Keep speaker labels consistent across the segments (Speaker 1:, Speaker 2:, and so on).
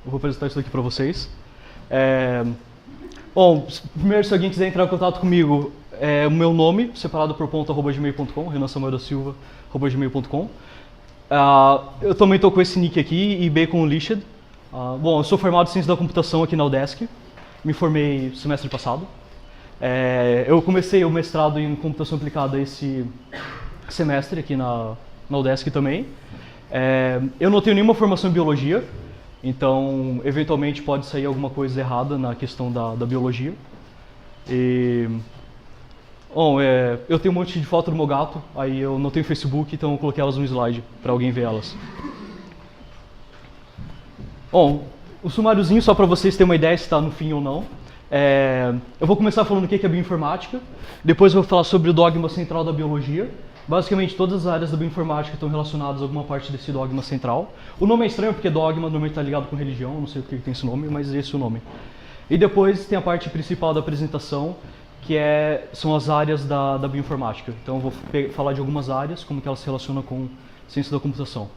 Speaker 1: Eu vou apresentar isso aqui para vocês. Bom, primeiro, se alguém quiser entrar em contato comigo, o meu nome, separado por ponto, @gmail.com, renansamueldasilva@gmail.com. Eu também estou com esse nick aqui, eBaconListed. Bom, eu sou formado em Ciência da Computação aqui na UDESC. Me formei semestre passado. Eu comecei o mestrado em Computação Aplicada esse semestre aqui na UDESC também. Eu não tenho nenhuma formação em Biologia, então eventualmente pode sair alguma coisa errada na questão da Biologia. Bom, eu tenho um monte de foto do meu gato, aí eu não tenho Facebook, então eu coloquei elas no slide para alguém ver elas. Bom, o sumáriozinho, só para vocês terem uma ideia se está no fim ou não. Eu vou começar falando o que é bioinformática, depois eu vou falar sobre o dogma central da biologia. Basicamente, todas as áreas da bioinformática estão relacionadas a alguma parte desse dogma central. O nome é estranho porque dogma normalmente está ligado com religião, não sei por que tem esse nome, mas esse é o nome. E depois tem a parte principal da apresentação, que são as áreas da bioinformática. Então eu vou falar de algumas áreas, como que elas se relacionam com ciência da computação.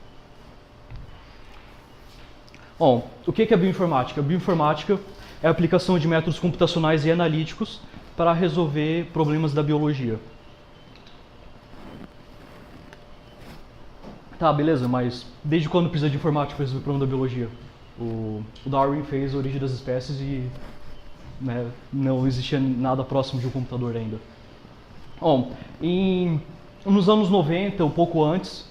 Speaker 1: Bom, o que é bioinformática? A bioinformática é a aplicação de métodos computacionais e analíticos para resolver problemas da biologia. Tá, beleza, mas desde quando precisa de informática para resolver o problema da biologia? O Darwin fez a origem das espécies e não existia nada próximo de um computador ainda. Bom, nos anos 90, um pouco antes,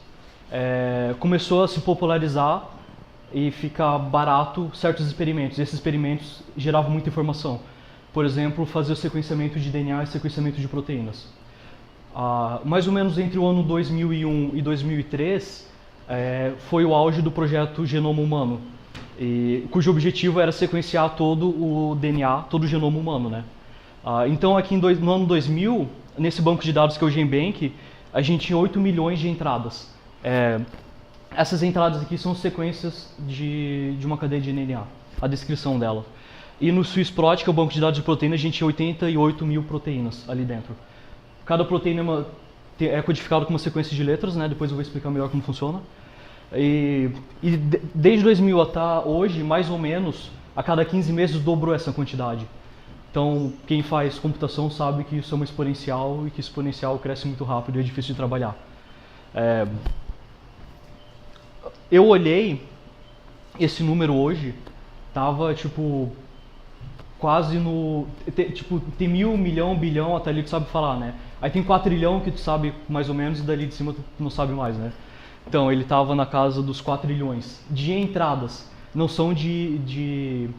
Speaker 1: começou a se popularizar e ficar barato certos experimentos. E esses experimentos geravam muita informação. Por exemplo, fazer o sequenciamento de DNA e sequenciamento de proteínas. Mais ou menos entre o ano 2001 e 2003, foi o auge do projeto Genoma Humano, cujo objetivo era sequenciar todo o DNA, todo o genoma humano, né? Então, aqui no ano 2000, nesse banco de dados que é o GenBank, a gente tinha 8 milhões de entradas. Essas entradas aqui são sequências de uma cadeia de DNA, a descrição dela. E no Swissprot, que é o banco de dados de proteínas, a gente tinha 88 mil proteínas ali dentro. Cada proteína é codificada com uma sequência de letras, né? Depois eu vou explicar melhor como funciona. Desde 2000 até hoje, mais ou menos, a cada 15 meses dobrou essa quantidade. Então, quem faz computação sabe que isso é uma exponencial e que exponencial cresce muito rápido e é difícil de trabalhar. Eu olhei esse número hoje, tava tipo quase no... tem 1.000, milhão, bilhão, até ali tu sabe falar, né? Aí tem 4 trilhão que tu sabe mais ou menos e dali de cima tu não sabe mais, né? Então, ele estava na casa dos 4 trilhões de entradas, não são de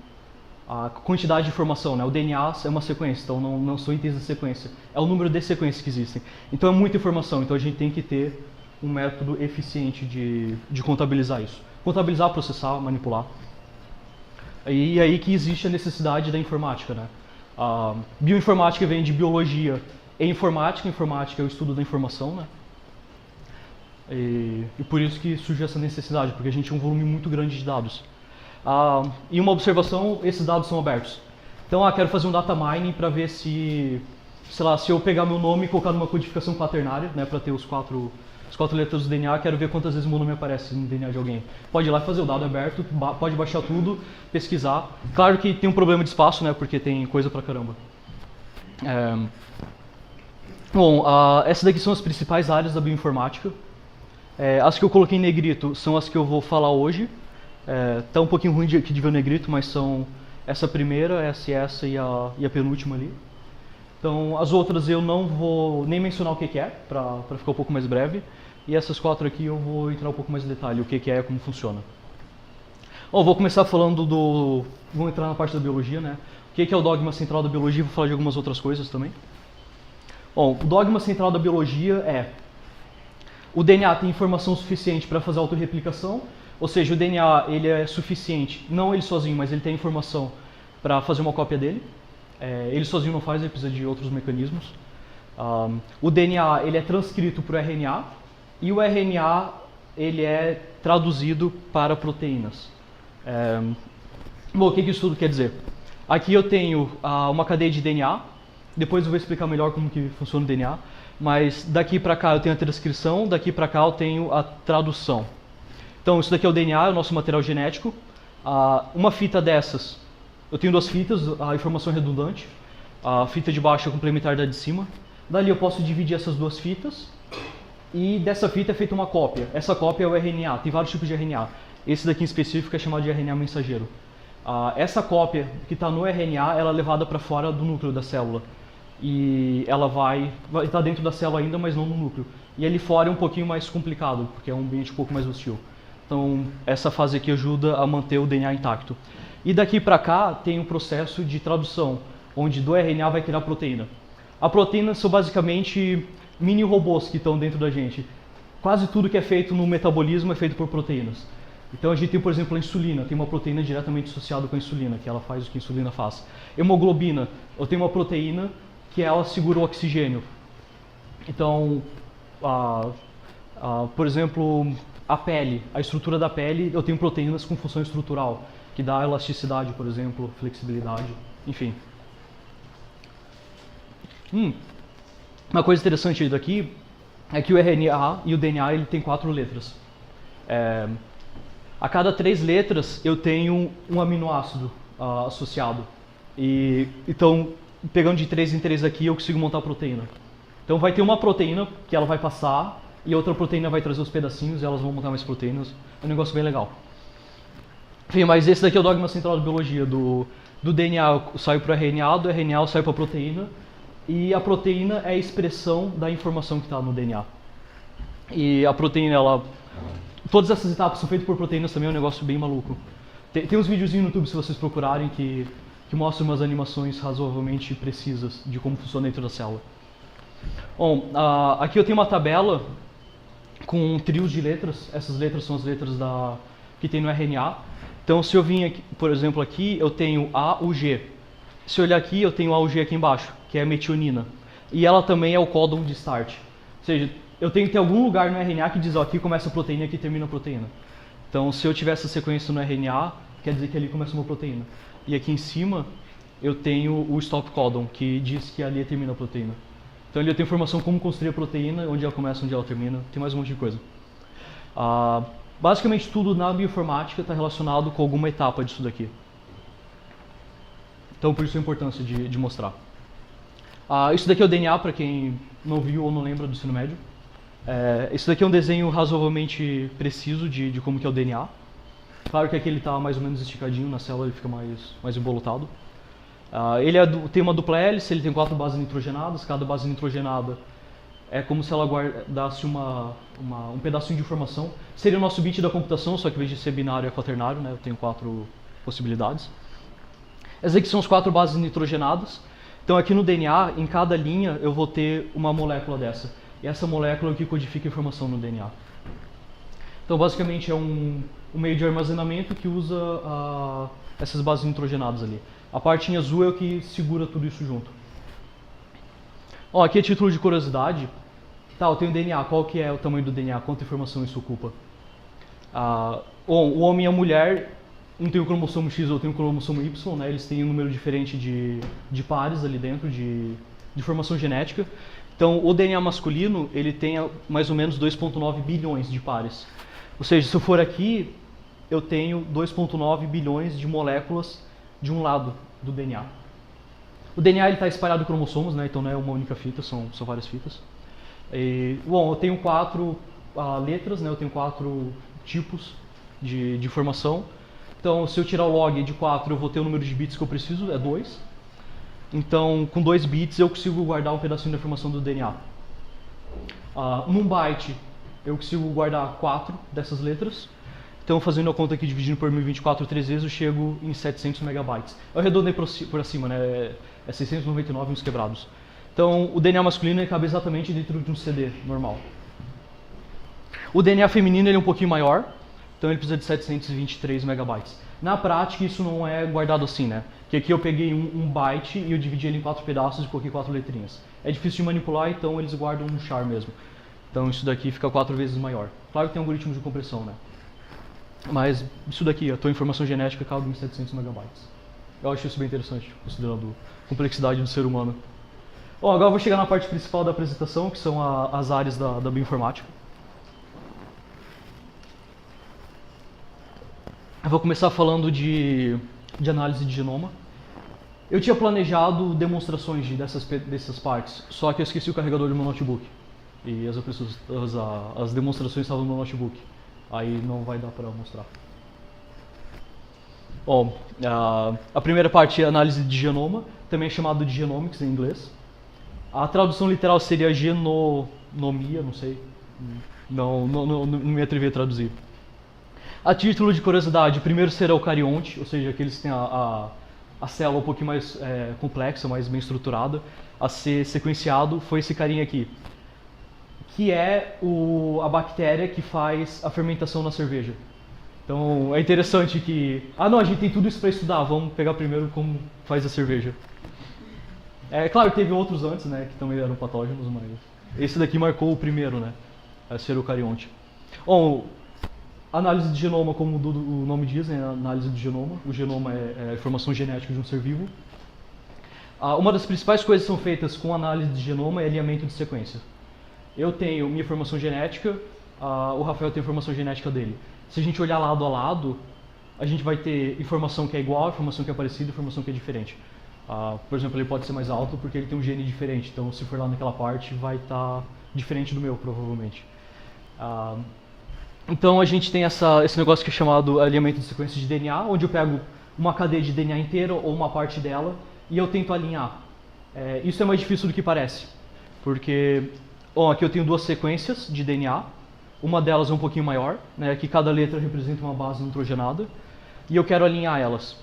Speaker 1: a quantidade de informação, né? O DNA é uma sequência, então não são itens da sequência, é o número de sequências que existem. Então é muita informação, então a gente tem que ter um método eficiente de contabilizar isso. Contabilizar, processar, manipular. E aí que existe a necessidade da informática, né? A bioinformática vem de biologia e informática. Informática é o estudo da informação, né? E por isso que surgiu essa necessidade, porque a gente tem um volume muito grande de dados. E uma observação, esses dados são abertos. Então, quero fazer um data mining para ver se eu pegar meu nome e colocar numa codificação quaternária, né, para ter as quatro letras do DNA, quero ver quantas vezes meu nome aparece no DNA de alguém. Pode ir lá e fazer o dado aberto, pode baixar tudo, pesquisar. Claro que tem um problema de espaço, né, porque tem coisa pra caramba. Bom, essas daqui são as principais áreas da bioinformática. As que eu coloquei em negrito são as que eu vou falar hoje. Tá um pouquinho ruim aqui de ver o negrito, mas são essa primeira, essa e a penúltima ali. Então, as outras eu não vou nem mencionar o que é, para ficar um pouco mais breve. E essas 4 aqui eu vou entrar um pouco mais em detalhe, o que é e como funciona. Bom, vou começar falando vou entrar na parte da biologia, né? O que é o dogma central da biologia, vou falar de algumas outras coisas também. Bom, o dogma central da biologia é: o DNA tem informação suficiente para fazer autorreplicação, ou seja, o DNA ele é suficiente, não ele sozinho, mas ele tem informação para fazer uma cópia dele. Ele sozinho não faz, ele precisa de outros mecanismos. O DNA ele é transcrito para o RNA e o RNA ele é traduzido para proteínas. Bom, o que isso tudo quer dizer? Aqui eu tenho uma cadeia de DNA, depois eu vou explicar melhor como que funciona o DNA, mas daqui para cá eu tenho a transcrição, daqui para cá eu tenho a tradução. Então isso daqui é o DNA, é o nosso material genético. Uma fita dessas, eu tenho duas fitas, a informação redundante, a fita de baixo é complementar da de cima. Dali eu posso dividir essas duas fitas e dessa fita é feita uma cópia. Essa cópia é o RNA, tem vários tipos de RNA. Esse daqui em específico é chamado de RNA mensageiro. Essa cópia que está no RNA, ela é levada para fora do núcleo da célula. E ela vai estar dentro da célula ainda, mas não no núcleo. E ali fora é um pouquinho mais complicado, porque é um ambiente um pouco mais hostil. Então, essa fase aqui ajuda a manter o DNA intacto. E daqui para cá tem um processo de tradução, onde do RNA vai criar proteína. A proteína são basicamente mini robôs que estão dentro da gente. Quase tudo que é feito no metabolismo é feito por proteínas. Então a gente tem, por exemplo, a insulina, tem uma proteína diretamente associada com a insulina, que ela faz o que a insulina faz. Hemoglobina, eu tenho uma proteína que ela segura o oxigênio. Então, por exemplo, a pele, a estrutura da pele, eu tenho proteínas com função estrutural, que dá elasticidade, por exemplo, flexibilidade, enfim. Uma coisa interessante aí daqui é que o RNA e o DNA ele tem 4 letras. A cada 3 letras eu tenho um aminoácido associado. Então, pegando de 3 em 3 aqui, eu consigo montar a proteína. Então vai ter uma proteína que ela vai passar e outra proteína vai trazer os pedacinhos e elas vão montar mais proteínas. É um negócio bem legal. Enfim, mas esse daqui é o dogma central da biologia. Do DNA eu saio para o RNA, do RNA eu saio para a proteína. E a proteína é a expressão da informação que está no DNA. E a proteína, todas essas etapas são feitas por proteínas também, é um negócio bem maluco. Tem uns videozinhos no YouTube, se vocês procurarem, que mostram umas animações razoavelmente precisas de como funciona dentro da célula. Bom, aqui eu tenho uma tabela com trios de letras. Essas letras são as letras que tem no RNA. Então, se eu vim, aqui, por exemplo, aqui, eu tenho A, U, G. Se eu olhar aqui, eu tenho A, U, G aqui embaixo, que é a metionina. E ela também é o códon de start. Ou seja, eu tenho que ter algum lugar no RNA que diz, ó, aqui começa a proteína e aqui termina a proteína. Então, se eu tiver essa sequência no RNA, quer dizer que ali começa uma proteína. E aqui em cima, eu tenho o stop codon, que diz que ali termina a proteína. Então, ali eu tenho informação como construir a proteína, onde ela começa, onde ela termina. Tem mais um monte de coisa. Basicamente, tudo na bioinformática está relacionado com alguma etapa disso daqui. Então, por isso a importância de mostrar. Isso daqui é o DNA, para quem não viu ou não lembra do ensino médio. Isso daqui é um desenho razoavelmente preciso de como que é o DNA. Claro que aqui ele está mais ou menos esticadinho, na célula ele fica mais embolotado. Ele tem uma dupla hélice, ele tem 4 bases nitrogenadas. Cada base nitrogenada é como se ela guardasse um pedacinho de informação. Seria o nosso bit da computação, só que em vez de ser binário é quaternário, né? Eu tenho 4 possibilidades. Essas aqui são as 4 bases nitrogenadas. Então aqui no DNA, em cada linha, eu vou ter uma molécula dessa. E essa molécula é o que codifica a informação no DNA. Então basicamente é um meio de armazenamento que usa essas bases nitrogenadas ali. A parte em azul é o que segura tudo isso junto. Aqui é título de curiosidade. Eu tenho DNA, qual que é o tamanho do DNA? Quanta informação isso ocupa? O homem e a mulher, um tem o cromossomo X, outro tem o cromossomo Y, né? Eles têm um número diferente de pares ali dentro, de informação genética. Então, o DNA masculino, ele tem mais ou menos 2,9 bilhões de pares. Ou seja, se eu for aqui, eu tenho 2,9 bilhões de moléculas de um lado do DNA. O DNA está espalhado em cromossomos, né? Então não é uma única fita, são várias fitas. Eu tenho 4 letras, né? Eu tenho 4 tipos de informação. Então, se eu tirar o log de 4, eu vou ter o número de bits que eu preciso, é 2. Então, com 2 bits, eu consigo guardar um pedacinho da informação do DNA. Num byte, eu consigo guardar 4 dessas letras. Então, fazendo a conta aqui, dividindo por 1024 3 vezes, eu chego em 700 megabytes. Eu arredondei por acima, né? É 699 uns quebrados. Então, o DNA masculino cabe exatamente dentro de um CD normal. O DNA feminino ele é um pouquinho maior. Então, ele precisa de 723 megabytes. Na prática, isso não é guardado assim, né? Que aqui eu peguei um byte e eu dividi ele em 4 pedaços e coloquei 4 letrinhas. É difícil de manipular, então eles guardam um char mesmo. Então, isso daqui fica 4 vezes maior. Claro que tem algoritmo de compressão, né? Mas isso daqui, a tua informação genética cabe em 700 megabytes. Eu acho isso bem interessante, considerando a complexidade do ser humano. Bom, agora eu vou chegar na parte principal da apresentação, que são as áreas da bioinformática. Eu vou começar falando de análise de genoma. Eu tinha planejado demonstrações dessas partes, só que eu esqueci o carregador do meu notebook. E as demonstrações estavam no meu notebook. Aí não vai dar para mostrar. Bom, a primeira parte é análise de genoma, também é chamado de genomics em inglês. A tradução literal seria genomia, não sei. Não me atrevi a traduzir. A título de curiosidade, primeiro será o carionte, ou seja, aqueles que têm a célula um pouquinho mais complexa, mais bem estruturada, a ser sequenciado, foi esse carinha aqui, que é a bactéria que faz a fermentação na cerveja. Então é interessante que, não, a gente tem tudo isso para estudar, vamos pegar primeiro como faz a cerveja. Claro que teve outros antes, né, que também eram patógenos, mas esse daqui marcou o primeiro, né, a ser o carionte. Bom, análise de genoma, como o nome diz, né, análise de genoma. O genoma é a informação genética de um ser vivo. Uma das principais coisas que são feitas com análise de genoma é alinhamento de sequência. Eu tenho minha informação genética, o Rafael tem a informação genética dele. Se a gente olhar lado a lado, a gente vai ter informação que é igual, informação que é parecida, informação que é diferente. Por exemplo, ele pode ser mais alto porque ele tem um gene diferente, então se for lá naquela parte vai estar diferente do meu, provavelmente. Então a gente tem esse negócio que é chamado alinhamento de sequência de DNA, onde eu pego uma cadeia de DNA inteira ou uma parte dela e eu tento alinhar. Isso é mais difícil do que parece, porque aqui eu tenho duas sequências de DNA, uma delas é um pouquinho maior, né, que cada letra representa uma base nitrogenada, e eu quero alinhar elas.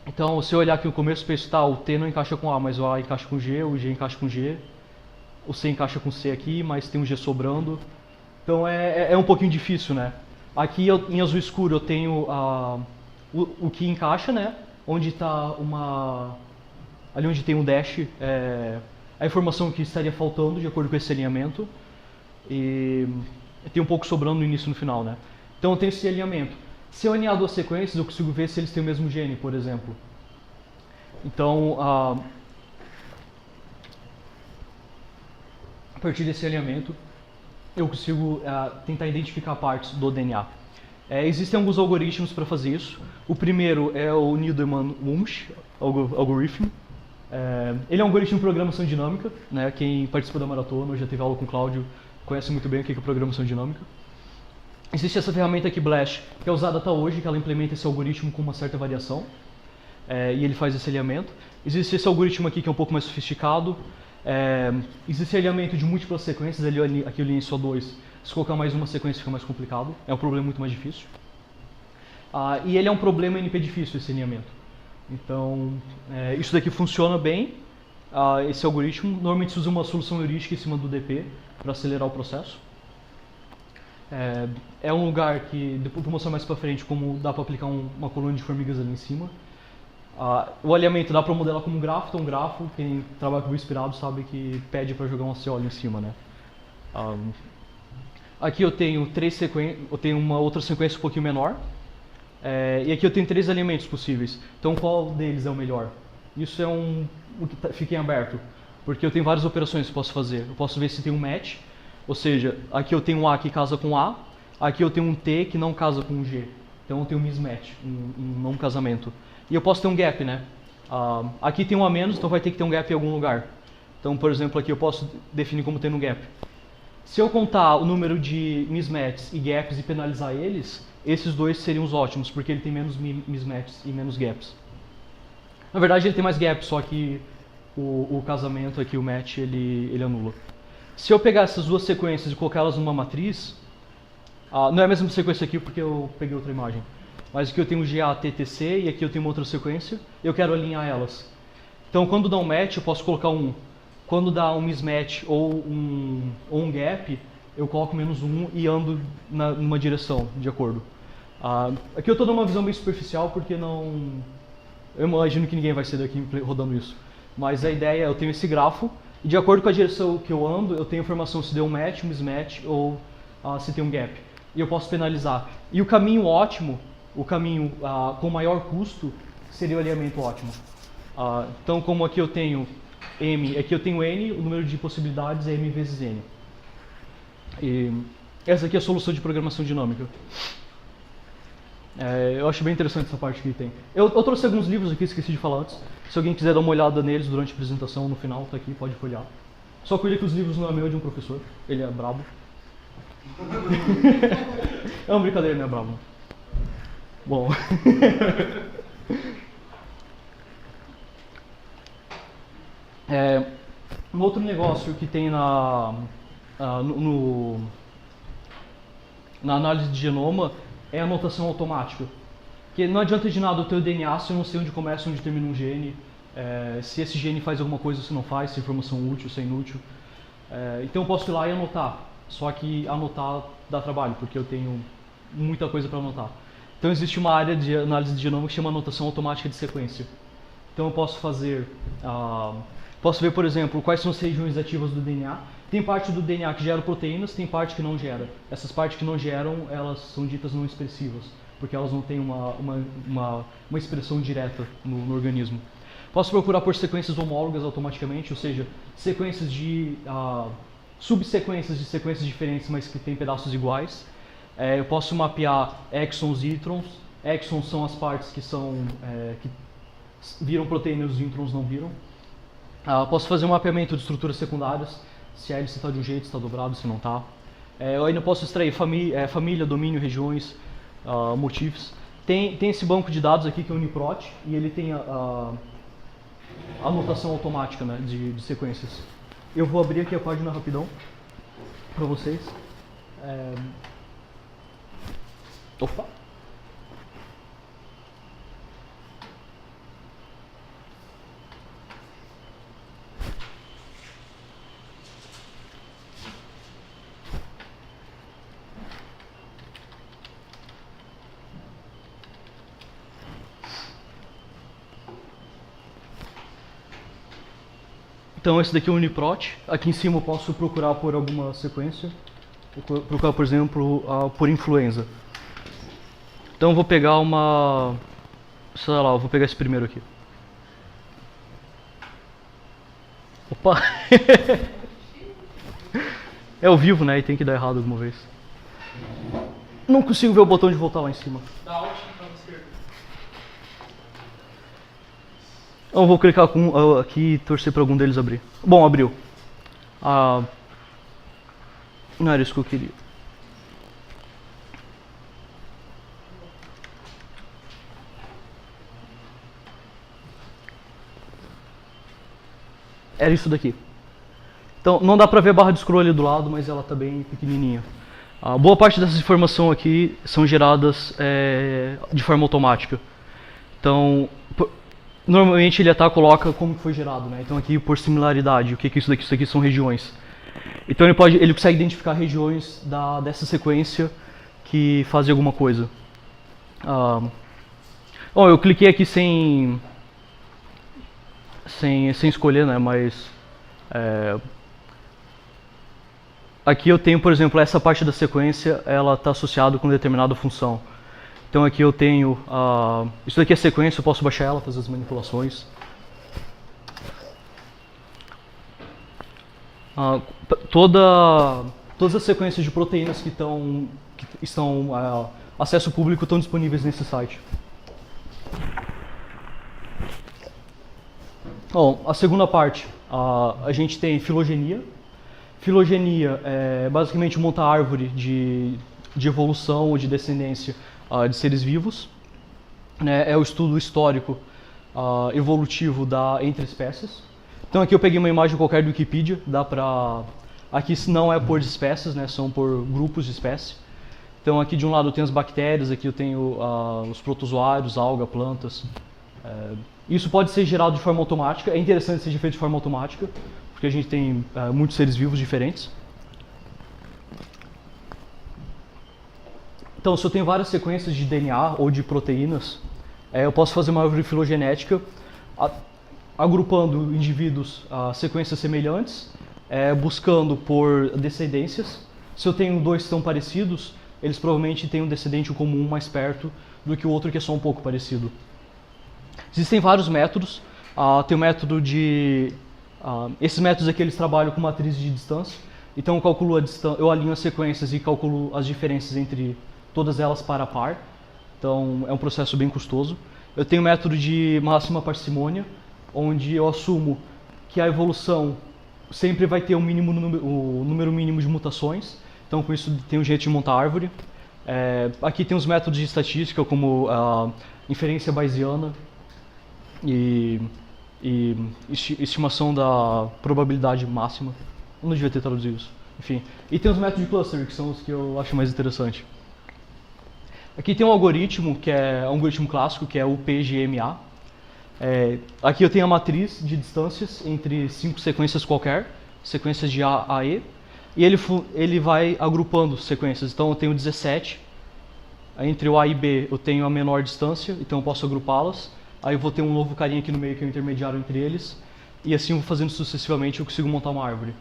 Speaker 1: Então, se eu olhar aqui no começo, penso, o T não encaixa com A, mas o A encaixa com G, o G encaixa com G, o C encaixa com C aqui, mas tem um G sobrando. Então é um pouquinho difícil, né? Aqui em azul escuro eu tenho o que encaixa, né? Onde está ali onde tem um dash, a informação que estaria faltando de acordo com esse alinhamento. E tem um pouco sobrando no início e no final, né? Então eu tenho esse alinhamento. Se eu alinhar duas sequências, eu consigo ver se eles têm o mesmo gene, por exemplo. Então, a partir desse alinhamento, eu consigo tentar identificar partes do DNA. Existem alguns algoritmos para fazer isso. O primeiro é o Needleman-Wunsch algorithm. Ele é um algoritmo de programação dinâmica, né? Quem participou da maratona, ou já teve aula com o Cláudio, conhece muito bem o que é programação dinâmica. Existe essa ferramenta aqui, Blash, que é usada até hoje, que ela implementa esse algoritmo com uma certa variação, e ele faz esse alinhamento. Existe esse algoritmo aqui que é um pouco mais sofisticado. Existe alinhamento de múltiplas sequências, aqui eu alinhei só dois. Se colocar mais uma sequência fica mais complicado, é um problema muito mais difícil. E ele é um problema NP difícil, esse alinhamento. Então, isso daqui funciona bem, esse algoritmo. Normalmente se usa uma solução heurística em cima do DP para acelerar o processo. É um lugar que, depois vou mostrar mais pra frente como dá para aplicar uma colônia de formigas ali em cima. O alinhamento dá para modelar como um grafo, então um grafo, quem trabalha com o inspirado sabe que pede para jogar um aceole em cima, né? Aqui eu tenho uma outra sequência um pouquinho menor, e aqui eu tenho 3 alinhamentos possíveis. Então qual deles é o melhor? Isso é o que fica em aberto, porque eu tenho várias operações que eu posso fazer. Eu posso ver se tem um match, ou seja, aqui eu tenho um A que casa com A, aqui eu tenho um T que não casa com um G. Então eu tenho um mismatch, um não casamento. E eu posso ter um gap, né? Aqui tem um a menos, então vai ter que ter um gap em algum lugar. Então, por exemplo, aqui eu posso definir como tendo um gap. Se eu contar o número de mismatches e gaps e penalizar eles, esses dois seriam os ótimos, porque ele tem menos mismatches e menos gaps. Na verdade ele tem mais gaps, só que o casamento aqui, o match, ele anula. Se eu pegar essas duas sequências e colocá-las numa matriz, não é a mesma sequência aqui porque eu peguei outra imagem, mas aqui eu tenho GATTC e aqui eu tenho uma outra sequência, eu quero alinhar elas. Então quando dá um match eu posso colocar 1. Quando dá um mismatch ou um gap, eu coloco -1 e ando numa direção, de acordo. Aqui eu estou dando uma visão bem superficial porque eu imagino que ninguém vai sair daqui rodando isso. Mas a ideia é, eu tenho esse grafo, e de acordo com a direção que eu ando, eu tenho informação se deu um match, um mismatch ou se tem um gap. E eu posso penalizar. E o caminho ótimo, o caminho com maior custo, seria o alinhamento ótimo. Então, como aqui eu tenho M, aqui eu tenho N, o número de possibilidades é M vezes N. E essa aqui é a solução de programação dinâmica. Eu acho bem interessante essa parte que tem. Eu trouxe alguns livros aqui, esqueci de falar antes. Se alguém quiser dar uma olhada neles durante a apresentação, no final, tá aqui, pode folhear. Só cuida que os livros não é meu, é de um professor. Ele é brabo. É uma brincadeira, não é brabo. Bom. Um outro negócio que tem na análise de genoma é a anotação automática. Porque não adianta de nada o teu DNA se eu não sei onde começa e onde termina um gene, se esse gene faz alguma coisa ou se não faz, se é informação útil, se é inútil. Então eu posso ir lá e anotar, só que anotar dá trabalho, porque eu tenho muita coisa para anotar. Então existe uma área de análise de genoma que chama anotação automática de sequência. Então eu posso fazer, posso ver, por exemplo, quais são as regiões ativas do DNA. Tem parte do DNA que gera proteínas, tem parte que não gera. Essas partes que não geram, elas são ditas não expressivas, porque elas não têm uma expressão direta no organismo. Posso procurar por sequências homólogas automaticamente, ou seja, sequências de subsequências de sequências diferentes, mas que têm pedaços iguais. Eu posso mapear exons e introns. Exons são as partes que viram proteínas, os introns não viram. Posso fazer um mapeamento de estruturas secundárias, se a hélice está de um jeito, se está dobrado, se não está. Eu ainda posso extrair família, domínio, regiões, motifs. Tem esse banco de dados aqui que é o UniProt, e ele tem a anotação automática, né, de sequências. Eu vou abrir aqui a página rapidão para vocês. Opa! Então esse daqui é o UniProt. Aqui em cima eu posso procurar por alguma sequência. Vou procurar, por exemplo, por influenza. Então eu vou pegar sei lá, eu vou pegar esse primeiro aqui. Opa! É ao vivo, né? E tem que dar errado alguma vez. Não consigo ver o botão de voltar lá em cima.
Speaker 2: Dá Alt pra esquerda.
Speaker 1: Eu vou clicar aqui e torcer para algum deles abrir. Bom, abriu. Não era isso que eu queria. Era isso daqui. Então, não dá pra ver a barra de scroll ali do lado, mas ela tá bem pequenininha. Boa parte dessas informações aqui são geradas de forma automática. Então, normalmente ele até coloca como foi gerado, né? Então aqui por similaridade, o que é isso daqui? Isso aqui são regiões. Então ele consegue identificar regiões dessa sequência que fazem alguma coisa. Bom, eu cliquei aqui sem escolher, né? Mas aqui eu tenho, por exemplo, essa parte da sequência, ela está associada com determinada função. Então aqui eu tenho, isso daqui é sequência, eu posso baixar ela, fazer as manipulações. Todas as sequências de proteínas que estão acesso público estão disponíveis nesse site. Bom, a segunda parte, a gente tem filogenia. Filogenia é basicamente montar árvore de evolução ou de descendência de seres vivos. Né? É o estudo histórico evolutivo entre espécies. Então aqui eu peguei uma imagem qualquer do Wikipedia, aqui não é por espécies, né? São por grupos de espécies. Então aqui de um lado eu tenho as bactérias, aqui eu tenho os protozoários, alga, plantas. Isso pode ser gerado de forma automática, é interessante que seja feito de forma automática, porque a gente tem muitos seres vivos diferentes. Então, se eu tenho várias sequências de DNA ou de proteínas, eu posso fazer uma árvore filogenética agrupando indivíduos a sequências semelhantes, buscando por descendências. Se eu tenho dois que são parecidos, eles provavelmente têm um descendente comum mais perto do que o outro que é só um pouco parecido. Existem vários métodos. Tem o método esses métodos aqui eles trabalham com matrizes de distância. Então eu calculo eu alinho as sequências e calculo as diferenças entre todas elas par a par. Então é um processo bem custoso. Eu tenho o método de máxima parcimônia, onde eu assumo que a evolução sempre vai ter o número mínimo de mutações. Então com isso tem um jeito de montar árvore. Aqui tem os métodos de estatística, como a inferência bayesiana e estimação da probabilidade máxima. Eu não devia ter traduzido isso. Enfim. E tem os métodos de cluster, que são os que eu acho mais interessante. Aqui tem um algoritmo, que é um algoritmo clássico, que é o PGMA. Aqui eu tenho a matriz de distâncias entre 5 sequências qualquer, sequências de A a E, e ele vai agrupando sequências. Então eu tenho 17, entre o A e B eu tenho a menor distância, então eu posso agrupá-las. Aí eu vou ter um novo carinha aqui no meio que é o intermediário entre eles, e assim eu vou fazendo sucessivamente, eu consigo montar uma árvore.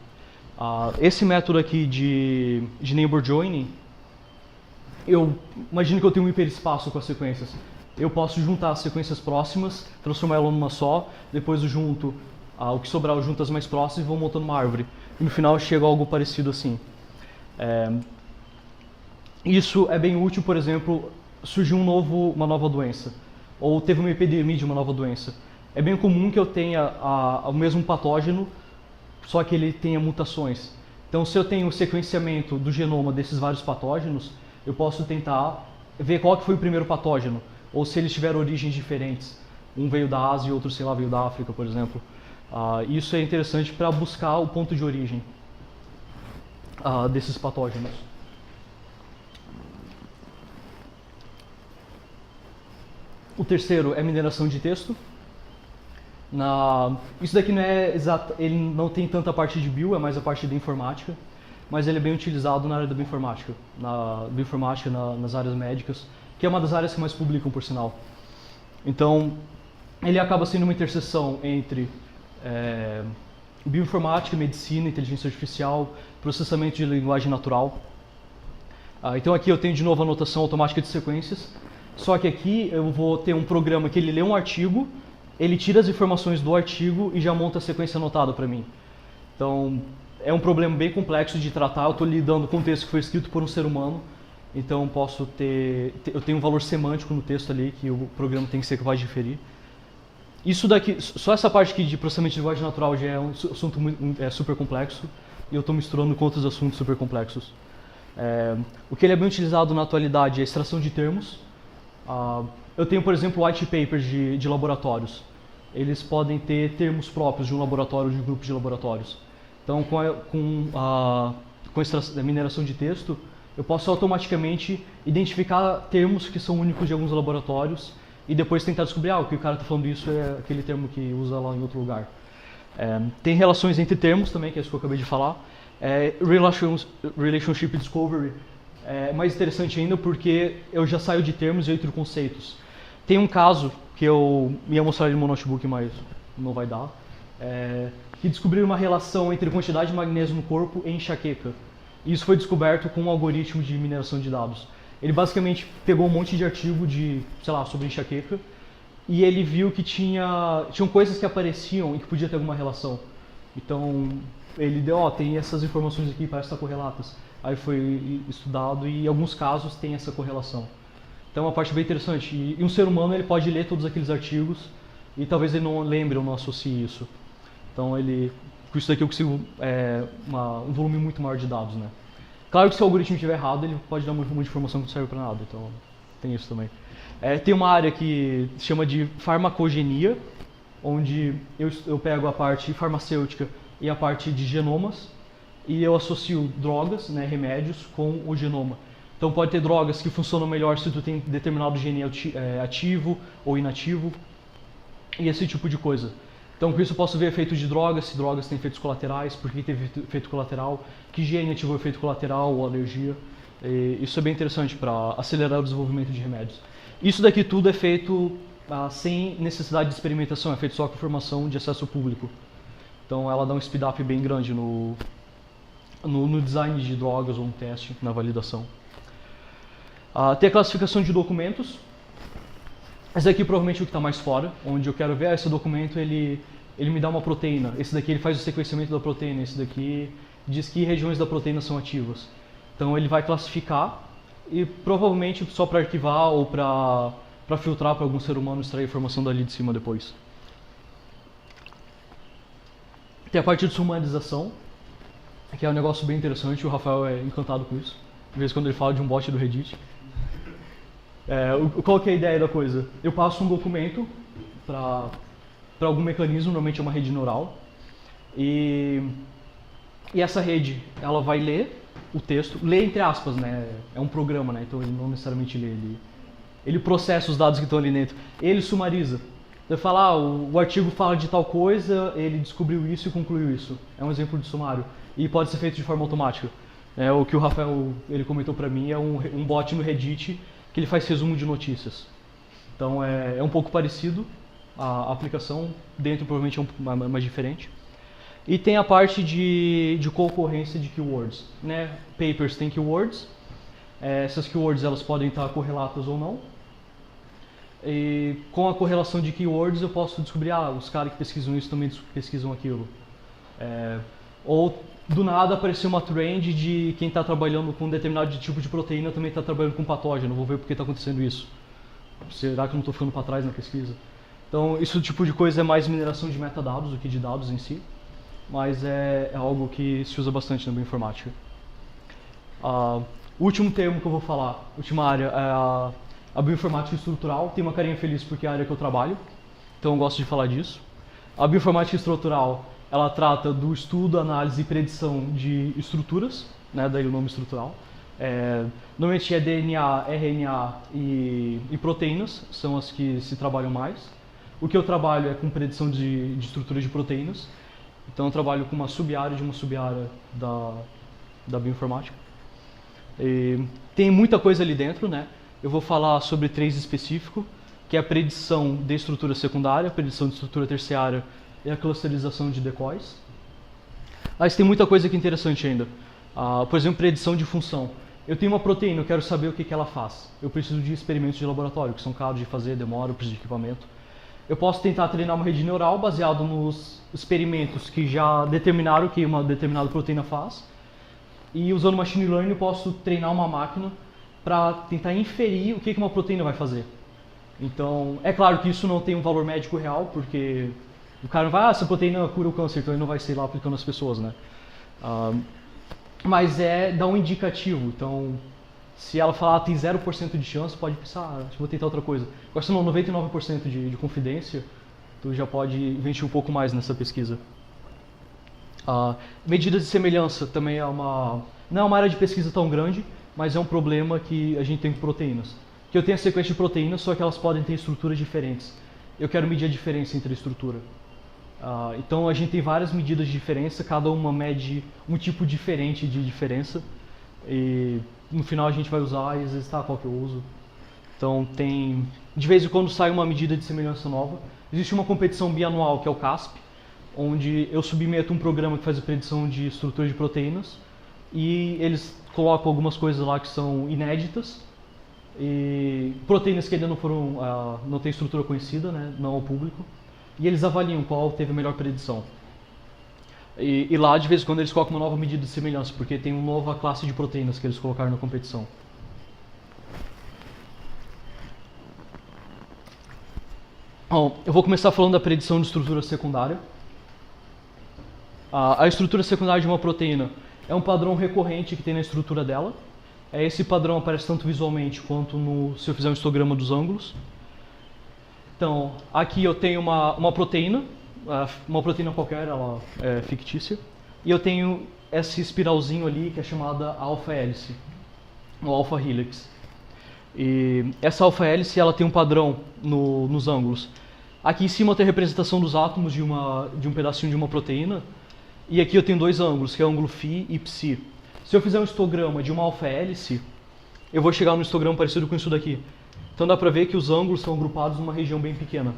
Speaker 1: Esse método aqui de neighbor joining, eu imagino que eu tenho um hiperespaço com as sequências. Eu posso juntar as sequências próximas, transformar ela numa só, depois eu junto o que sobrar, eu junto as mais próximas e vou montando uma árvore. E no final eu chego a algo parecido assim. Isso é bem útil, por exemplo, surgiu uma nova doença, ou teve uma epidemia de uma nova doença. É bem comum que eu tenha o mesmo patógeno, só que ele tenha mutações. Então se eu tenho o sequenciamento do genoma desses vários patógenos, eu posso tentar ver qual que foi o primeiro patógeno, ou se eles tiveram origens diferentes. Um veio da Ásia e outro, sei lá, veio da África, por exemplo. Isso é interessante para buscar o ponto de origem desses patógenos. O terceiro é mineração de texto. Isso daqui não é exato, ele não tem tanta parte de bio, é mais a parte de informática, mas ele é bem utilizado na área da bioinformática, nas áreas médicas, que é uma das áreas que mais publicam, por sinal. Então, ele acaba sendo uma interseção entre bioinformática, medicina, inteligência artificial, processamento de linguagem natural. Então aqui eu tenho de novo a anotação automática de sequências, só que aqui eu vou ter um programa que ele lê um artigo, ele tira as informações do artigo e já monta a sequência anotada para mim. Então é um problema bem complexo de tratar, eu estou lidando com um texto que foi escrito por um ser humano, então eu tenho um valor semântico no texto ali que o programa tem que ser capaz de inferir. Isso daqui, só essa parte aqui de processamento de linguagem natural já é um assunto super complexo e eu estou misturando com outros assuntos super complexos. O que ele é bem utilizado na atualidade é a extração de termos. Eu tenho, por exemplo, white papers de laboratórios. Eles podem ter termos próprios de um laboratório ou de um grupo de laboratórios. Então, com a mineração de texto, eu posso automaticamente identificar termos que são únicos de alguns laboratórios e depois tentar descobrir, o que o cara está falando isso é aquele termo que usa lá em outro lugar. Tem relações entre termos também, que é isso que eu acabei de falar. Relationship Discovery é mais interessante ainda porque eu já saio de termos e entro em conceitos. Tem um caso que eu ia mostrar no meu notebook, mas não vai dar, que descobriram uma relação entre quantidade de magnésio no corpo e enxaqueca. Isso foi descoberto com um algoritmo de mineração de dados. Ele basicamente pegou um monte de artigo sobre enxaqueca e ele viu que tinham coisas que apareciam e que podia ter alguma relação. Então ele deu, tem essas informações aqui, parece estar correlatas. Aí foi estudado e em alguns casos tem essa correlação. Então é uma parte bem interessante. E um ser humano ele pode ler todos aqueles artigos e talvez ele não lembre ou não associe isso. Então com isso daqui eu consigo um volume muito maior de dados, né? Claro que se o algoritmo estiver errado, ele pode dar muita informação que não serve para nada, então tem isso também. Tem uma área que se chama de farmacogenia, onde eu pego a parte farmacêutica e a parte de genomas e eu associo drogas, remédios, com o genoma. Então pode ter drogas que funcionam melhor se tu tem determinado gene ativo ou inativo e esse tipo de coisa. Então com isso eu posso ver efeitos de drogas, se drogas têm efeitos colaterais, por que teve efeito colateral, que gene ativou efeito colateral ou alergia. E isso é bem interessante para acelerar o desenvolvimento de remédios. Isso daqui tudo é feito sem necessidade de experimentação, é feito só com informação de acesso público. Então ela dá um speed up bem grande no design de drogas ou no teste, na validação. Tem a classificação de documentos. Esse daqui provavelmente é o que está mais fora, onde eu quero ver esse documento, ele me dá uma proteína. Esse daqui ele faz o sequenciamento da proteína, esse daqui diz que regiões da proteína são ativas. Então ele vai classificar e provavelmente só para arquivar ou para filtrar para algum ser humano extrair a informação dali de cima depois. Tem a parte de sumarização, que é um negócio bem interessante, o Rafael é encantado com isso. De vez em quando ele fala de um bot do Reddit. Qual que é a ideia da coisa? Eu passo um documento para algum mecanismo, normalmente é uma rede neural, e essa rede ela vai ler o texto, ler entre aspas, né? É um programa, né? Então ele não necessariamente lê, ele processa os dados que estão ali dentro, ele sumariza. Ele fala, o artigo fala de tal coisa, ele descobriu isso e concluiu isso. É um exemplo de sumário. E pode ser feito de forma automática. O que o Rafael ele comentou para mim é um bot no Reddit que ele faz resumo de notícias. Então é um pouco parecido, a aplicação dentro provavelmente é mais diferente. E tem a parte de concorrência de keywords. Né? Papers tem keywords, essas keywords elas podem estar correlatas ou não. E com a correlação de keywords eu posso descobrir, os caras que pesquisam isso também pesquisam aquilo. Ou do nada apareceu uma trend de quem está trabalhando com um determinado tipo de proteína também está trabalhando com patógeno, vou ver por que está acontecendo isso. Será que eu não estou ficando para trás na pesquisa? Então, esse tipo de coisa é mais mineração de metadados do que de dados em si, mas é algo que se usa bastante na bioinformática. O último termo que eu vou falar, última área, é a bioinformática estrutural. Tem uma carinha feliz porque é a área que eu trabalho, então eu gosto de falar disso. A bioinformática estrutural, ela trata do estudo, análise e predição de estruturas, né, daí o nome estrutural. Normalmente é DNA, RNA e proteínas, são as que se trabalham mais. O que eu trabalho é com predição de estruturas de proteínas, então eu trabalho com uma sub-área de uma sub-área da bioinformática. Tem muita coisa ali dentro, né? Eu vou falar sobre 3 específicos, que é a predição de estrutura secundária, a predição de estrutura terciária e a clusterização de decoys. Mas tem muita coisa aqui interessante ainda. Por exemplo, predição de função. Eu tenho uma proteína, eu quero saber o que ela faz. Eu preciso de experimentos de laboratório, que são caros de fazer, demora, eu preciso de equipamento. Eu posso tentar treinar uma rede neural baseado nos experimentos que já determinaram o que uma determinada proteína faz. E usando machine learning eu posso treinar uma máquina para tentar inferir o que uma proteína vai fazer. Então, é claro que isso não tem um valor médico real, porque o cara não vai, essa proteína cura o câncer, então ele não vai ser lá aplicando nas pessoas, né? Mas dá um indicativo, então se ela falar tem 0% de chance, pode pensar, acho que vou tentar outra coisa. Agora se não, 99% de confidência, tu já pode investir um pouco mais nessa pesquisa. Medidas de semelhança também não é uma área de pesquisa tão grande, mas é um problema que a gente tem com proteínas. Que eu tenho a sequência de proteínas, só que elas podem ter estruturas diferentes. Eu quero medir a diferença entre a estrutura. Então a gente tem várias medidas de diferença, cada uma mede um tipo diferente de diferença. E no final a gente vai usar e às vezes qual que eu uso. Então de vez em quando sai uma medida de semelhança nova. Existe uma competição bianual que é o CASP, onde eu submeto um programa que faz a predição de estrutura de proteínas e eles colocam algumas coisas lá que são inéditas e proteínas que ainda não têm estrutura conhecida, né, não ao público, e eles avaliam qual teve a melhor predição. E lá de vez em quando eles colocam uma nova medida de semelhança, porque tem uma nova classe de proteínas que eles colocaram na competição. Bom, eu vou começar falando da predição de estrutura secundária. A estrutura secundária de uma proteína é um padrão recorrente que tem na estrutura dela. Esse padrão aparece tanto visualmente quanto se eu fizer um histograma dos ângulos. Então, aqui eu tenho uma proteína qualquer, ela é fictícia, e eu tenho esse espiralzinho ali que é chamada alfa-hélice, ou alfa-helix. E essa alfa-hélice ela tem um padrão nos ângulos. Aqui em cima tem a representação dos átomos de um pedacinho de uma proteína, e aqui eu tenho 2 ângulos, que é o ângulo φ e ψ. Se eu fizer um histograma de uma alfa-hélice, eu vou chegar num histograma parecido com isso daqui. Então dá pra ver que os ângulos são agrupados numa região bem pequena.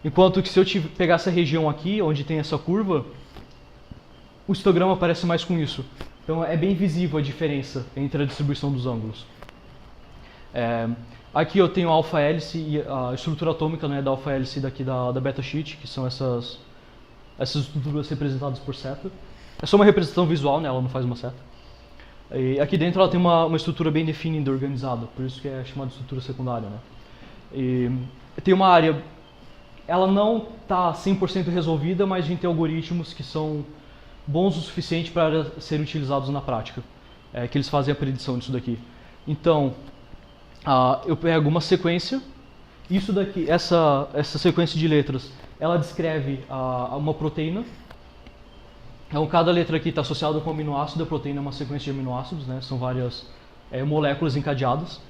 Speaker 1: Enquanto que se eu pegar essa região aqui, onde tem essa curva, o histograma parece mais com isso. Então é bem visível a diferença entre a distribuição dos ângulos. Aqui eu tenho a alfa-hélice e a estrutura atômica, né, da alfa-hélice daqui da beta-sheet, que são essas estruturas representadas por seta. É só uma representação visual, né, ela não faz uma seta. E aqui dentro ela tem uma estrutura bem definida, organizada, por isso que é chamada de estrutura secundária, né? E tem uma área, ela não está 100% resolvida, mas a gente tem algoritmos que são bons o suficiente para serem utilizados na prática, que eles fazem a predição disso daqui. Então, eu pego uma sequência, isso daqui, essa sequência de letras, ela descreve uma proteína. Então, cada letra aqui está associada com um aminoácido, a proteína é uma sequência de aminoácidos, né? São várias moléculas encadeadas.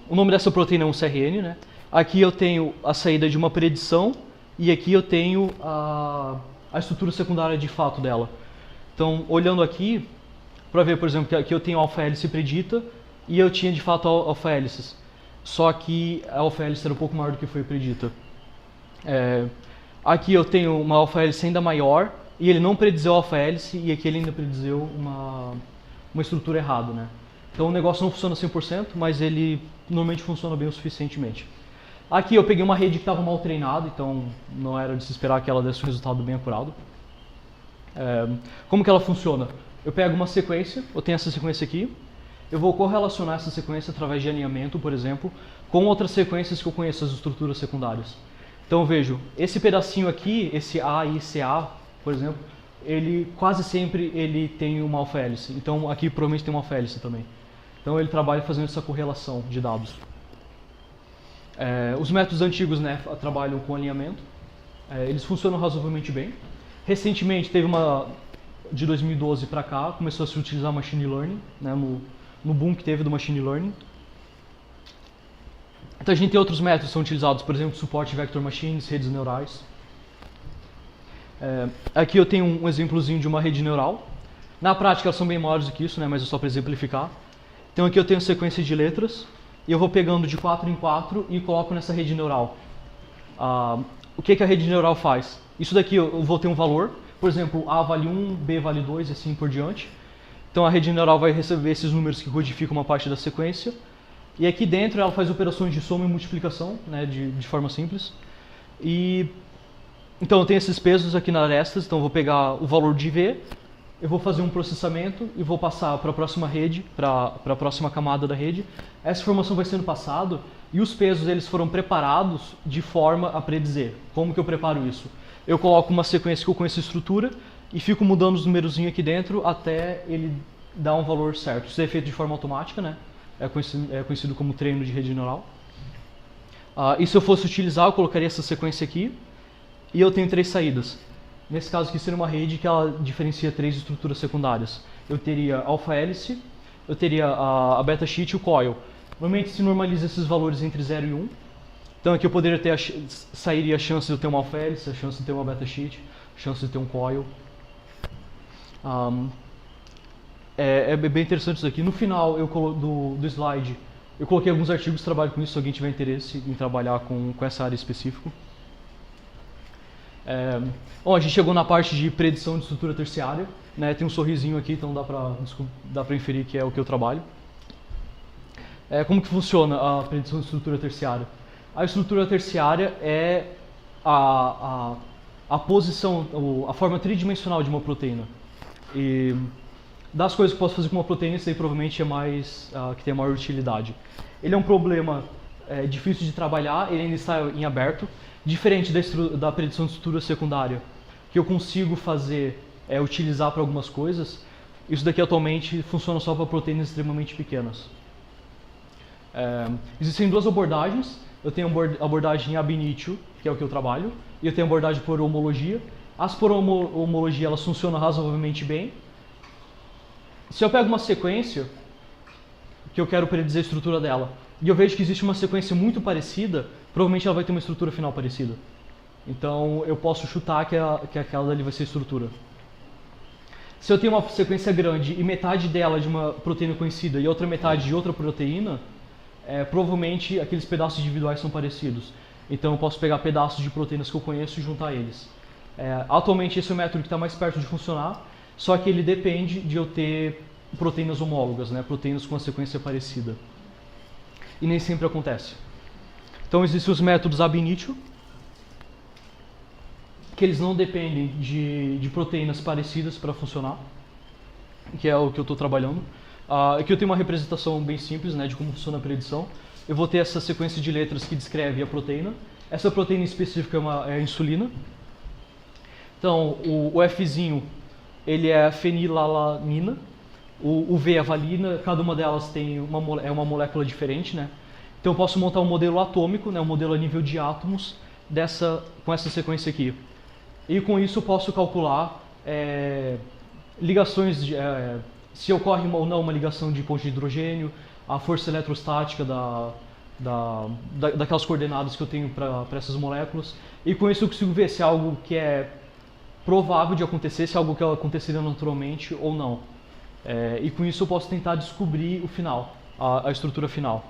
Speaker 1: O nome dessa proteína é um CRN, né? Aqui eu tenho a saída de uma predição e aqui eu tenho a estrutura secundária de fato dela. Então, olhando aqui, para ver, por exemplo, que aqui eu tenho alfa-hélice predita e eu tinha de fato alfa-hélices. Só que a alfa-hélice era um pouco maior do que foi predita. Aqui eu tenho uma alfa-hélice ainda maior e ele não predizeu alfa-hélice e aqui ele ainda predizeu uma estrutura errada, né? Então o negócio não funciona 100%, mas ele normalmente funciona bem o suficientemente. Aqui eu peguei uma rede que estava mal treinada, então não era de se esperar que ela desse um resultado bem apurado. Como que ela funciona? Eu pego uma sequência, eu tenho essa sequência aqui, eu vou correlacionar essa sequência através de alinhamento, por exemplo, com outras sequências que eu conheço, as estruturas secundárias. Então eu vejo, esse pedacinho aqui, esse A e esse A, por exemplo, ele quase sempre ele tem uma alfa-hélice. Então aqui provavelmente tem uma alfa-hélice também. Então ele trabalha fazendo essa correlação de dados. Os métodos antigos, né, trabalham com alinhamento. Eles funcionam razoavelmente bem. Recentemente teve de 2012 para cá, começou a se utilizar machine learning, né, no boom que teve do machine learning. Então a gente tem outros métodos que são utilizados, por exemplo, suporte vector machines, redes neurais. Aqui eu tenho um exemplozinho de uma rede neural. Na prática elas são bem maiores do que isso, né, mas é só para exemplificar. Então aqui eu tenho sequência de letras e eu vou pegando de 4 em 4 e coloco nessa rede neural. O que a rede neural faz? Isso daqui eu vou ter um valor, por exemplo, A vale 1, B vale 2 e assim por diante. Então a rede neural vai receber esses números que codificam uma parte da sequência. E aqui dentro ela faz operações de soma e multiplicação, né, de forma simples. Então eu tenho esses pesos aqui nas arestas, então eu vou pegar o valor de V, eu vou fazer um processamento e vou passar para a próxima rede, para a próxima camada da rede. Essa informação vai sendo passada e os pesos eles foram preparados de forma a predizer. Como que eu preparo isso? Eu coloco uma sequência que eu conheço a estrutura e fico mudando os numerozinhos aqui dentro até ele dar um valor certo. Isso é feito de forma automática, né? É conhecido como treino de rede neural. E se eu fosse utilizar, eu colocaria essa sequência aqui e eu tenho 3 saídas. Nesse caso aqui seria uma rede que ela diferencia 3 estruturas secundárias. Eu teria alfa-hélice, eu teria a beta sheet e o coil. Normalmente se normaliza esses valores entre 0 e 1. Então aqui eu poderia ter sairia a chance de eu ter uma alfa-hélice, a chance de ter uma beta sheet, a chance de ter um coil. É bem interessante isso aqui. No final do slide eu coloquei alguns artigos que trabalham com isso, se alguém tiver interesse em trabalhar com essa área específica. Bom, a gente chegou na parte de predição de estrutura terciária, né? Tem um sorrisinho aqui, então dá para inferir que é o que eu trabalho. Como que funciona a predição de estrutura terciária? A estrutura terciária é a posição, a forma tridimensional de uma proteína. E das coisas que eu posso fazer com uma proteína, esse aí provavelmente é mais que tem a maior utilidade. Ele é um problema difícil de trabalhar, ele ainda está em aberto. Diferente da predição de estrutura secundária, que eu consigo utilizar para algumas coisas, isso daqui atualmente funciona só para proteínas extremamente pequenas. Existem 2 abordagens. Eu tenho a abordagem ab initio, que é o que eu trabalho, e eu tenho a abordagem por homologia. As por homologia elas funcionam razoavelmente bem. Se eu pego uma sequência que eu quero predizer a estrutura dela, e eu vejo que existe uma sequência muito parecida, provavelmente ela vai ter uma estrutura final parecida. Então eu posso chutar que aquela dali vai ser a estrutura. Se eu tenho uma sequência grande e metade dela de uma proteína conhecida e outra metade de outra proteína, provavelmente aqueles pedaços individuais são parecidos. Então eu posso pegar pedaços de proteínas que eu conheço e juntar eles. Atualmente esse é o método que está mais perto de funcionar, só que ele depende de eu ter proteínas homólogas, né? Proteínas com uma sequência parecida. E nem sempre acontece. Então existem os métodos ab initio, que eles não dependem de proteínas parecidas para funcionar. que é o que eu estou trabalhando. Aqui eu tenho uma representação bem simples, né, de como funciona a predição. Eu vou ter essa sequência de letras que descreve a proteína. Essa proteína específica é a insulina. Então, o Fzinho, ele é a fenilalanina. O V é a valina. Cada uma delas tem uma molécula diferente, né? Então eu posso montar um modelo atômico, né, um modelo a nível de átomos com essa sequência aqui. E com isso eu posso calcular ligações, se ocorre ou não uma ligação de ponto de hidrogênio, a força eletrostática daquelas coordenadas que eu tenho para essas moléculas. E com isso eu consigo ver se é algo que é provável de acontecer, se é algo que aconteceria naturalmente ou não. E com isso eu posso tentar descobrir o final, a estrutura final.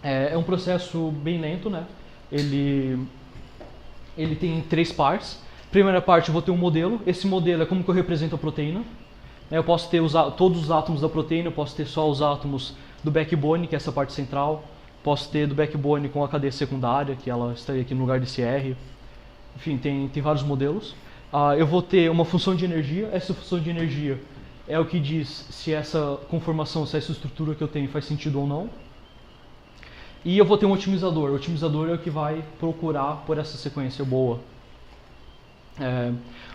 Speaker 1: É um processo bem lento, né? Ele tem 3 partes. Primeira parte eu vou ter um modelo. Esse modelo é como que eu represento a proteína. Eu posso ter todos os átomos da proteína, eu posso ter só os átomos do backbone, que é essa parte central. Posso ter do backbone com a cadeia secundária, que ela estaria aqui no lugar desse R. Enfim, tem vários modelos. Eu vou ter uma função de energia. Essa função de energia é o que diz se essa conformação, se essa estrutura que eu tenho faz sentido ou não. E eu vou ter um otimizador. O otimizador é o que vai procurar por essa sequência boa.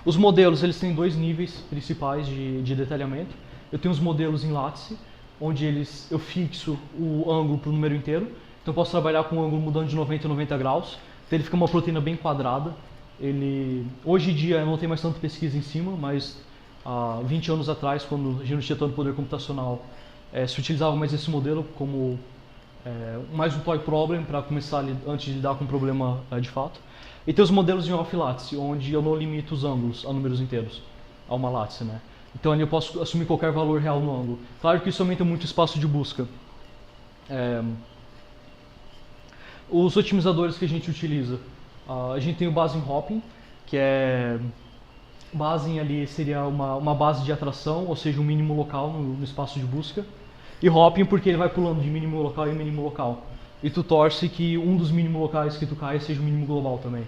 Speaker 1: Os modelos eles têm 2 níveis principais de detalhamento. Eu tenho os modelos em látice, onde eu fixo o ângulo para o número inteiro. Então eu posso trabalhar com o ângulo mudando de 90 a 90 graus. Então ele fica uma proteína bem quadrada. Hoje em dia não tem mais tanta pesquisa em cima, mas há 20 anos atrás, quando a gente não tinha tanto poder computacional, se utilizava mais esse modelo como mais um toy problem para começar antes de lidar com um problema de fato. E tem os modelos em off-lattice, onde eu não limito os ângulos a números inteiros, a uma lattice, né? Então ali eu posso assumir qualquer valor real no ângulo. Claro que isso aumenta muito o espaço de busca. Os otimizadores que a gente utiliza, a gente tem o Bayesian hopping, que Bayesian ali seria uma base de atração, ou seja, um mínimo local no espaço de busca. E hopping porque ele vai pulando de mínimo local em mínimo local. E tu torce que um dos mínimos locais que tu cai seja o mínimo global também.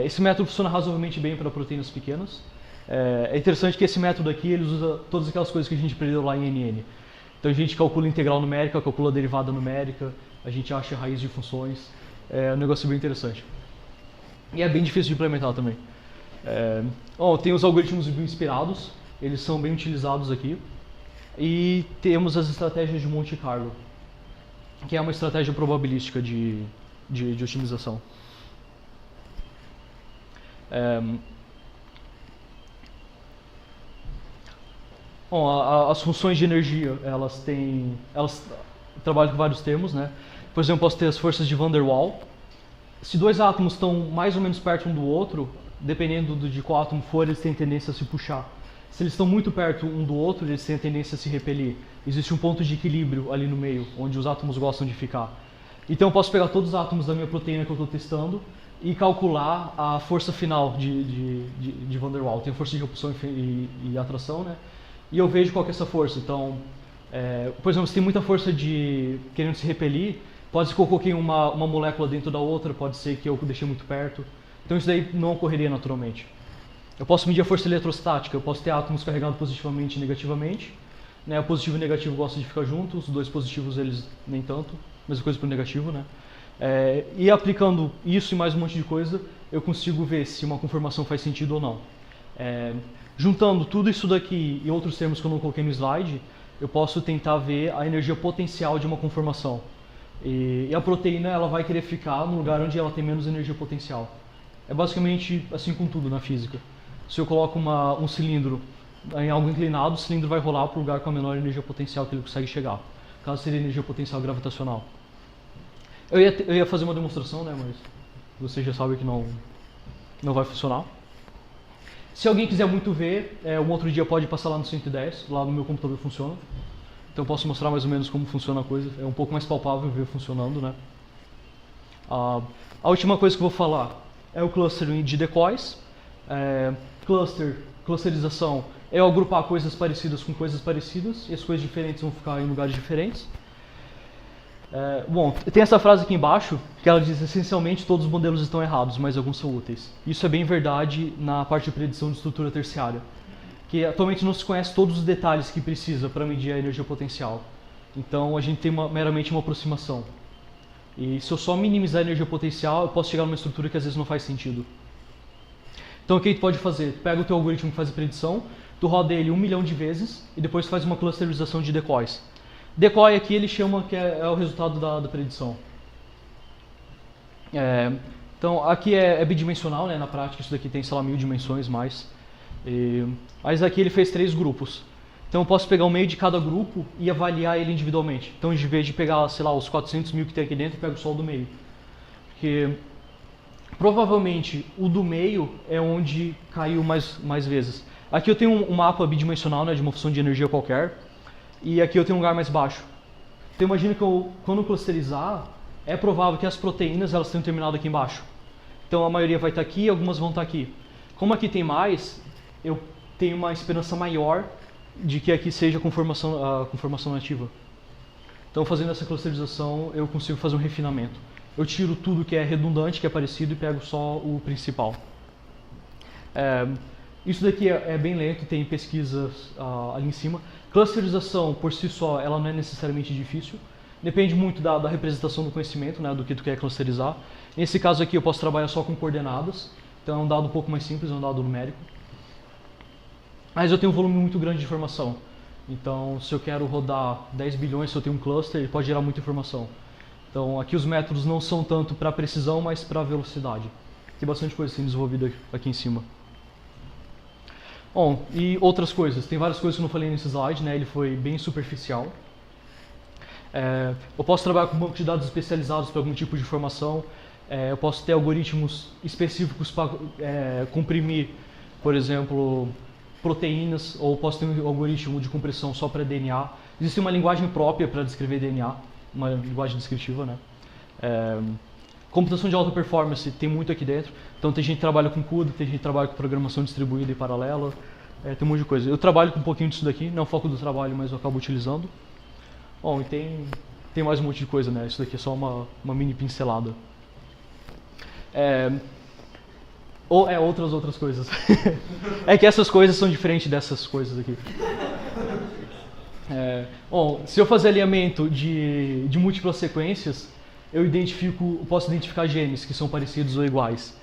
Speaker 1: Esse método funciona razoavelmente bem para proteínas pequenas. É interessante que esse método aqui ele usa todas aquelas coisas que a gente aprendeu lá em NN. Então a gente calcula integral numérica, calcula derivada numérica, a gente acha raiz de funções. É um negócio bem interessante. E é bem difícil de implementar também. Tem os algoritmos bioinspirados, eles são bem utilizados aqui. E temos as estratégias de Monte Carlo, que é uma estratégia probabilística de otimização. As funções de energia, elas trabalham com vários termos, né? Por exemplo, posso ter as forças de Van der Waals. Se 2 átomos estão mais ou menos perto um do outro, dependendo de qual átomo for, eles têm tendência a se puxar. Se eles estão muito perto um do outro, eles têm a tendência a se repelir. Existe um ponto de equilíbrio ali no meio, onde os átomos gostam de ficar. Então eu posso pegar todos os átomos da minha proteína que eu estou testando e calcular a força final de Van der Waals. Tem força de repulsão e atração, né? E eu vejo qual que é essa força. Então, por exemplo, se tem muita força querendo se repelir, pode ser que eu coloquei uma molécula dentro da outra, pode ser que eu deixei muito perto. Então isso daí não ocorreria naturalmente. Eu posso medir a força eletrostática, eu posso ter átomos carregados positivamente e negativamente. Né? O positivo e o negativo gostam de ficar juntos, os 2 positivos eles nem tanto, mesma coisa para o negativo. Né? E aplicando isso e mais um monte de coisa, eu consigo ver se uma conformação faz sentido ou não. Juntando tudo isso daqui e outros termos que eu não coloquei no slide, eu posso tentar ver a energia potencial de uma conformação. E a proteína ela vai querer ficar no lugar onde ela tem menos energia potencial. É basicamente assim com tudo na física. Se eu coloco um cilindro em algo inclinado, o cilindro vai rolar para o lugar com a menor energia potencial que ele consegue chegar. No caso seria energia potencial gravitacional. Eu ia fazer uma demonstração, né, mas você já sabe que não vai funcionar. Se alguém quiser muito ver, um outro dia pode passar lá no 110, lá no meu computador funciona. Então eu posso mostrar mais ou menos como funciona a coisa. É um pouco mais palpável ver funcionando, né? A última coisa que eu vou falar é o clustering de decoys. Clusterização é eu agrupar coisas parecidas com coisas parecidas, e as coisas diferentes vão ficar em lugares diferentes. Bom, tem essa frase aqui embaixo, que ela diz essencialmente todos os modelos estão errados, mas alguns são úteis. Isso é bem verdade na parte de predição de estrutura terciária. que atualmente não se conhece todos os detalhes que precisa para medir a energia potencial. Então a gente tem meramente uma aproximação. E se eu só minimizar a energia potencial, eu posso chegar numa estrutura que às vezes não faz sentido. Então o que tu pode fazer? Tu pega o teu algoritmo que faz a predição, tu roda ele 1 milhão de vezes e depois faz uma clusterização de decoys. Decoy aqui ele chama que é o resultado da predição. Então aqui é bidimensional, né? Na prática isso daqui tem, sei lá, 1000 dimensões mais. Mas aqui ele fez 3 grupos. Então eu posso pegar o meio de cada grupo e avaliar ele individualmente. Então, em vez de pegar, sei lá, os 400 mil que tem aqui dentro, eu pego só o do meio. Porque provavelmente o do meio é onde caiu mais vezes. Aqui eu tenho um mapa bidimensional, né, de uma função de energia qualquer. E aqui eu tenho um lugar mais baixo. Então imagina que quando eu clusterizar, é provável que as proteínas elas tenham terminado aqui embaixo. Então a maioria vai estar aqui e algumas vão estar aqui. Como aqui tem mais, eu tenho uma esperança maior de que aqui seja a conformação nativa. Então fazendo essa clusterização eu consigo fazer um refinamento. Eu tiro tudo que é redundante, que é parecido e pego só o principal. Isso daqui é bem lento, tem pesquisas ali em cima. Clusterização por si só ela não é necessariamente difícil. Depende muito da representação do conhecimento, né, do que tu quer clusterizar. Nesse caso aqui eu posso trabalhar só com coordenadas. Então é um dado um pouco mais simples, é um dado numérico. Mas eu tenho um volume muito grande de informação. Então, se eu quero rodar 10 bilhões, se eu tenho um cluster, ele pode gerar muita informação. Então, aqui os métodos não são tanto para precisão, mas para velocidade. Tem bastante coisa sendo desenvolvida aqui em cima. Bom, e outras coisas. Tem várias coisas que eu não falei nesse slide, né? Ele foi bem superficial. Eu posso trabalhar com banco de dados especializados para algum tipo de informação. Eu posso ter algoritmos específicos para comprimir, por exemplo, proteínas, ou posso ter um algoritmo de compressão só para DNA. Existe uma linguagem própria para descrever DNA, uma linguagem descritiva, né? Computação de alta performance tem muito aqui dentro. Então tem gente que trabalha com CUDA, tem gente que trabalha com programação distribuída e paralela, tem um monte de coisa. Eu trabalho com um pouquinho disso daqui, não é o foco do trabalho, mas eu acabo utilizando. Bom, e tem mais um monte de coisa, né? Isso daqui é só uma mini pincelada. Outras coisas. É que essas coisas são diferentes dessas coisas aqui. Bom, se eu fazer alinhamento de múltiplas sequências, eu posso identificar genes que são parecidos ou iguais.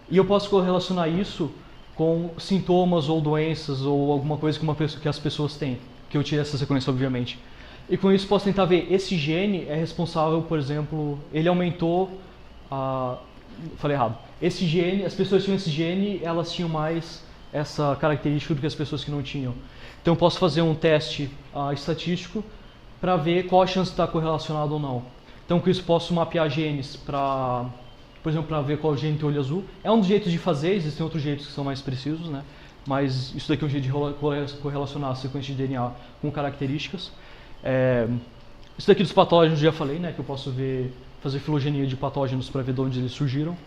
Speaker 1: E eu posso correlacionar isso com sintomas ou doenças ou alguma coisa que as pessoas têm, que eu tirei essa sequência, obviamente. E com isso posso tentar ver, esse gene é responsável, por exemplo, ele aumentou falei errado. Esse gene, as pessoas que tinham esse gene, elas tinham mais essa característica do que as pessoas que não tinham. Então eu posso fazer um teste estatístico para ver qual a chance de estar correlacionado ou não. Então com isso posso mapear genes para, por exemplo, para ver qual gene tem olho azul. É um dos jeitos de fazer, existem outros jeitos que são mais precisos, né? Mas isso daqui é um jeito de correlacionar a sequência de DNA com características. Isso daqui dos patógenos eu já falei, né? Que eu posso fazer filogenia de patógenos para ver de onde eles surgiram.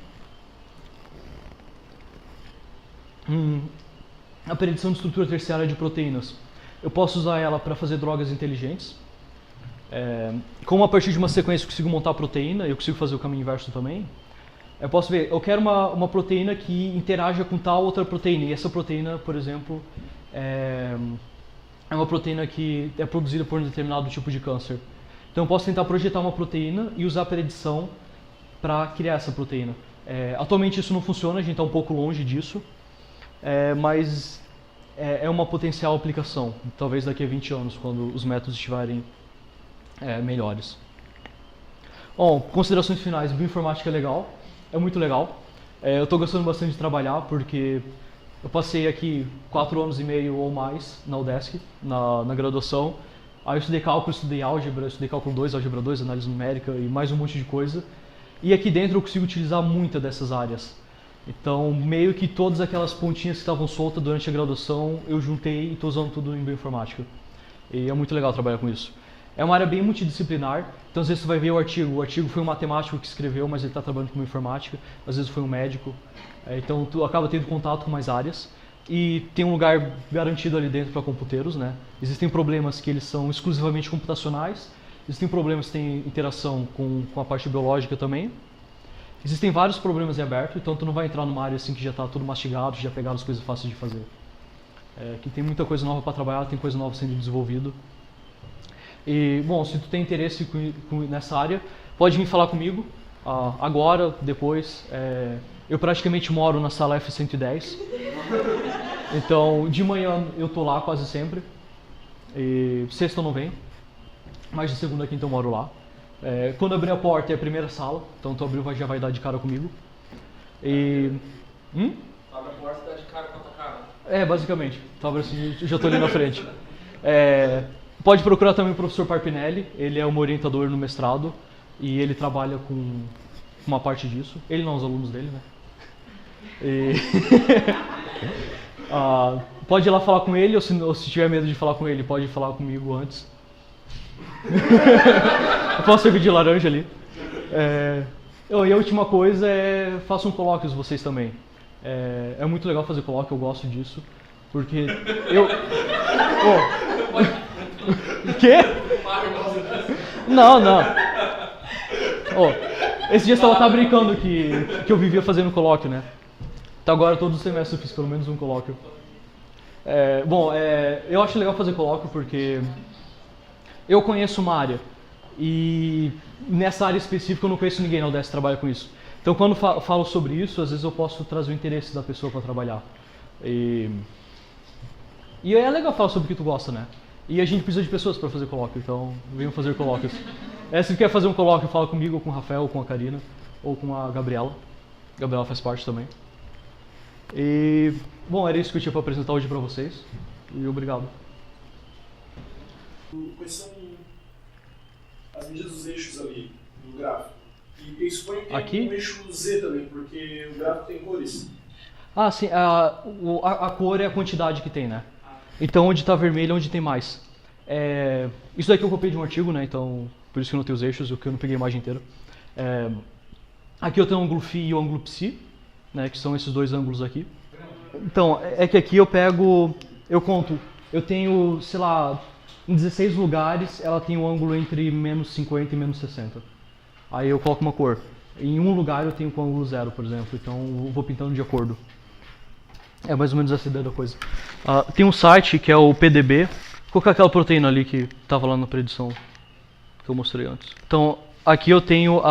Speaker 1: A predição de estrutura terciária de proteínas. Eu posso usar ela para fazer drogas inteligentes. Como a partir de uma sequência eu consigo montar a proteína, eu consigo fazer o caminho inverso também. Eu posso ver, eu quero uma proteína que interaja com tal outra proteína. E essa proteína, por exemplo, é uma proteína que é produzida por um determinado tipo de câncer. Então eu posso tentar projetar uma proteína e usar a predição para criar essa proteína. Atualmente isso não funciona, a gente está um pouco longe disso, mas é uma potencial aplicação, talvez daqui a 20 anos, quando os métodos estiverem melhores. Bom, considerações finais, bioinformática é legal, é muito legal. Eu estou gostando bastante de trabalhar porque eu passei aqui 4 anos e meio ou mais na UDESC, na graduação. Aí eu estudei cálculo, estudei álgebra, estudei cálculo 2, álgebra 2, análise numérica e mais um monte de coisa. E aqui dentro eu consigo utilizar muitas dessas áreas. Então, meio que todas aquelas pontinhas que estavam soltas durante a graduação, eu juntei e estou usando tudo em bioinformática. E é muito legal trabalhar com isso. É uma área bem multidisciplinar, então às vezes você vai ver o artigo foi um matemático que escreveu, mas ele está trabalhando com bioinformática, às vezes foi um médico, então tu acaba tendo contato com mais áreas. E tem um lugar garantido ali dentro para computeiros, né? Existem problemas que eles são exclusivamente computacionais, existem problemas que têm interação com a parte biológica também. Existem vários problemas em aberto, então tu não vai entrar numa área assim que já está tudo mastigado, já pegaram as coisas fáceis de fazer. que tem muita coisa nova para trabalhar, tem coisa nova sendo desenvolvida. E, bom, se tu tem interesse nessa área, pode vir falar comigo, agora, depois. Eu praticamente moro na sala F110, então de manhã eu tô lá quase sempre, e sexta eu não venho, mas de segunda a quinta eu moro lá. Quando abrir a porta é a primeira sala, então tu abriu já vai dar de cara comigo. E...
Speaker 2: Abre a porta e dá de cara com a tua cara.
Speaker 1: Basicamente, tu abre assim, eu já tô ali na frente. Pode procurar também o professor Parpinelli, ele é um orientador no mestrado e ele trabalha com uma parte disso. Ele não, os alunos dele, né? Pode ir lá falar com ele, ou se tiver medo de falar com ele, pode falar comigo antes. Eu posso servir de laranja ali. E a última coisa façam colóquios vocês também. É muito legal fazer colóquio, eu gosto disso. Porque eu... O quê? Não. Esse dia eu tava brincando que eu vivia fazendo colóquio, né? Então agora todo semestre eu fiz pelo menos um colóquio. Eu acho legal fazer colóquio porque eu conheço uma área e nessa área específica eu não conheço ninguém na UDESC que trabalha com isso. Então quando falo sobre isso, às vezes eu posso trazer o interesse da pessoa para trabalhar. E é legal falar sobre o que tu gosta, né? E a gente precisa de pessoas para fazer colóquio, então venham fazer colóquios. Se quer fazer um colóquio, fala comigo, ou com o Rafael, ou com a Karina, ou com a Gabriela. A Gabriela faz parte também. E, bom, era isso que eu tinha para apresentar hoje para vocês. E obrigado.
Speaker 3: Quais são as medidas dos eixos ali no gráfico? E eu suponho que tem um eixo Z também, porque o gráfico tem cores.
Speaker 1: Sim, a cor é a quantidade que tem, né? Então onde está vermelho é onde tem mais. Isso daqui eu copiei de um artigo, né? Então por isso que eu não tenho os eixos, porque eu não peguei a imagem inteira. Aqui eu tenho o ângulo φ e o ângulo ψ, né? Que são esses dois ângulos aqui. Então, que aqui eu conto, eu tenho, sei lá, em 16 lugares ela tem um ângulo entre menos 50 e menos 60. Aí eu coloco uma cor. Em um lugar eu tenho com ângulo 0, por exemplo, então eu vou pintando de acordo. É mais ou menos essa ideia da coisa. Tem um site que é o PDB. Qual que é aquela proteína ali que estava lá na predição que eu mostrei antes? Então, aqui eu tenho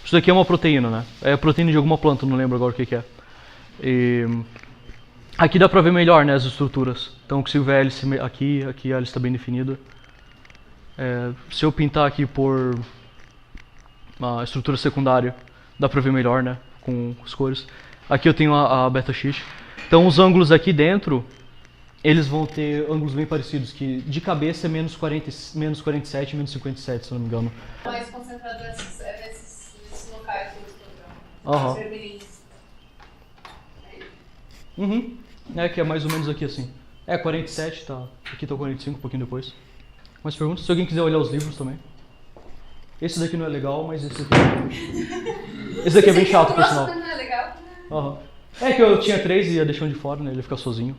Speaker 1: isso daqui é uma proteína, né? É proteína de alguma planta, não lembro agora o que é. E aqui dá pra ver melhor, né, as estruturas. Então, se eu ver a hélice aqui a hélice está bem definida. Se eu pintar aqui por uma estrutura secundária, dá pra ver melhor, né, com as cores. Aqui eu tenho a beta-X. Então os ângulos aqui dentro, eles vão ter ângulos bem parecidos, que de cabeça é menos 47, menos 57, se não me engano.
Speaker 4: Mais concentrado nesses locais do programa. Vermelhinhos.
Speaker 1: Que é mais ou menos aqui assim. 47, tá. Aqui tá 45, um pouquinho depois. Mais perguntas? Se alguém quiser olhar os livros também. Esse daqui não é legal, mas esse aqui é... Esse daqui é bem chato, por sinal.
Speaker 4: Não é legal?
Speaker 1: É que eu tinha 3 e ia deixando de fora, né? Ele ia ficar sozinho.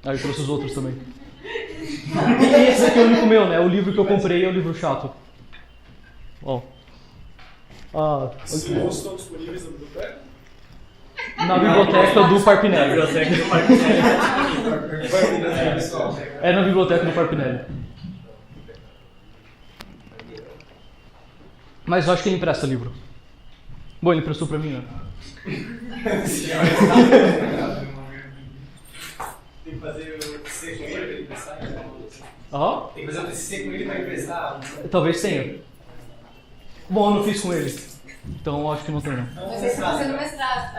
Speaker 1: Aí eu trouxe os outros também. E esse daqui é o único meu, né? O livro que eu comprei é o livro chato.
Speaker 3: Esses livros estão disponíveis na biblioteca?
Speaker 1: Na biblioteca do Parpinelli. É na biblioteca do Parpinelli. Mas eu acho que ele empresta livro. Bom, ele emprestou pra mim, né?
Speaker 5: Tem que fazer o TCC com ele para emprestar? Tem que fazer o TCC com ele para emprestar?
Speaker 1: Talvez tenha. Bom, eu não fiz com ele. Então eu acho que não tem, não.
Speaker 4: Mas você está fazendo mestrado,